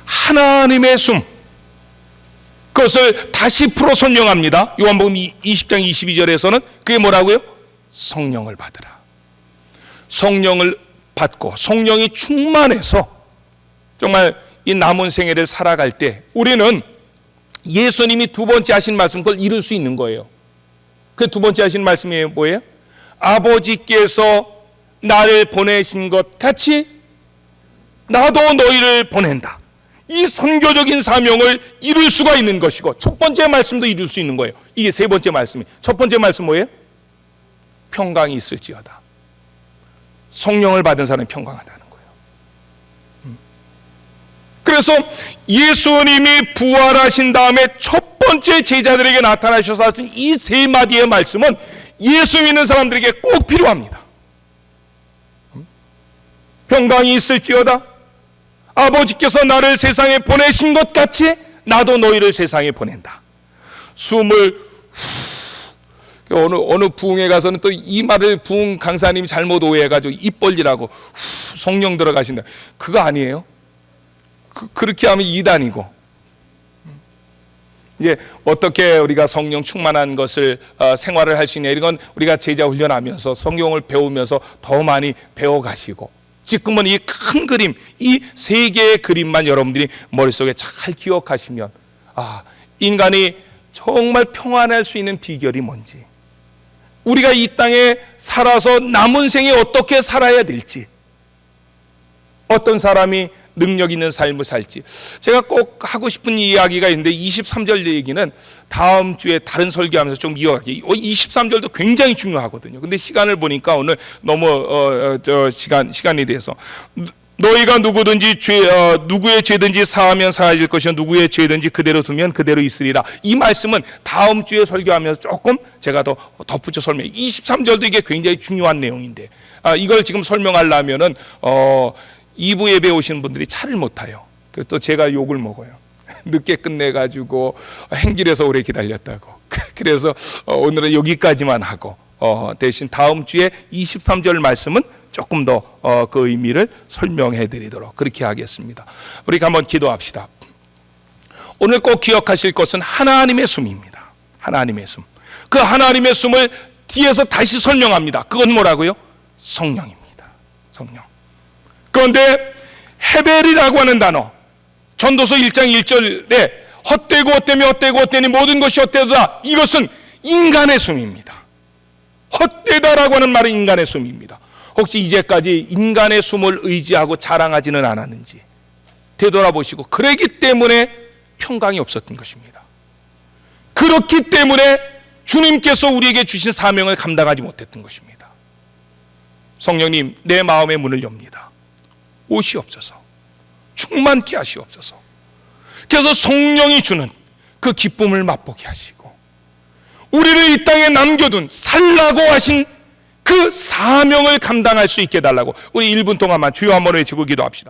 하나님의 숨, 그것을 다시 풀어 설명합니다. 요한복음 20장 22절에서는 그게 뭐라고요? 성령을 받으라. 성령을 받고 성령이 충만해서 정말 이 남은 생애를 살아갈 때 우리는 예수님이 두 번째 하신 말씀, 그걸 이룰 수 있는 거예요. 그 두 번째 하신 말씀이 뭐예요? 아버지께서 나를 보내신 것 같이 나도 너희를 보낸다. 이 선교적인 사명을 이룰 수가 있는 것이고, 첫 번째 말씀도 이룰 수 있는 거예요. 이게 세 번째 말씀이. 첫 번째 말씀 뭐예요? 평강이 있을지어다. 성령을 받은 사람이 평강하다는 거예요. 그래서 예수님이 부활하신 다음에 첫 번째 제자들에게 나타나셔서 하신 이 세 마디의 말씀은 예수 믿는 사람들에게 꼭 필요합니다. 평강이 있을지어다. 아버지께서 나를 세상에 보내신 것 같이 나도 너희를 세상에 보낸다. 숨을 어느 부흥회 가서는 또 이 말을 부흥 강사님이 잘못 오해해가지고 입 벌리라고 성령 들어가신다. 그거 아니에요. 그렇게 하면 이단이고. 이제 어떻게 우리가 성령 충만한 것을 생활을 할 수 있냐, 이런 건 우리가 제자 훈련하면서 성경을 배우면서 더 많이 배워가시고, 지금은 이 큰 그림, 이 세 개의 그림만 여러분들이 머릿속에 잘 기억하시면, 인간이 정말 평안할 수 있는 비결이 뭔지, 우리가 이 땅에 살아서 남은 생에 어떻게 살아야 될지, 어떤 사람이 능력 있는 삶을 살지. 제가 꼭 하고 싶은 이야기가 있는데 23절 얘기는 다음 주에 다른 설교하면서 좀 이어갈게요. 23절도 굉장히 중요하거든요. 근데 시간을 보니까 오늘 너무 시간이 돼서, 너희가 누구든지 누구의 죄든지 사하면 사해질 것이요 누구의 죄든지 그대로 두면 그대로 있으리라. 이 말씀은 다음 주에 설교하면서 조금 제가 더 덧붙여 설명해요. 23절도 이게 굉장히 중요한 내용인데, 이걸 지금 설명하려면은 2부 예배 오시는 분들이 차를 못 타요. 그래서 또 제가 욕을 먹어요. 늦게 끝내가지고 행길에서 오래 기다렸다고. 그래서 오늘은 여기까지만 하고, 대신 다음 주에 23절 말씀은 조금 더 그 의미를 설명해 드리도록 그렇게 하겠습니다. 우리 한번 기도합시다. 오늘 꼭 기억하실 것은 하나님의 숨입니다. 하나님의 숨. 그 하나님의 숨을 뒤에서 다시 설명합니다. 그건 뭐라고요? 성령입니다. 성령. 그런데 헤벨이라고 하는 단어, 전도서 1장 1절에 헛되고 헛되며 헛되고 헛되니 모든 것이 헛되다, 이것은 인간의 숨입니다. 헛되다라고 하는 말은 인간의 숨입니다. 혹시 이제까지 인간의 숨을 의지하고 자랑하지는 않았는지 되돌아보시고, 그러기 때문에 평강이 없었던 것입니다. 그렇기 때문에 주님께서 우리에게 주신 사명을 감당하지 못했던 것입니다. 성령님, 내 마음의 문을 엽니다. 오시옵소서. 충만케 하시옵소서. 그래서 성령이 주는 그 기쁨을 맛보게 하시고, 우리를 이 땅에 남겨둔 살라고 하신 그 사명을 감당할 수 있게 해달라고 우리 1분 동안만 주여 한번 외치고 기도합시다.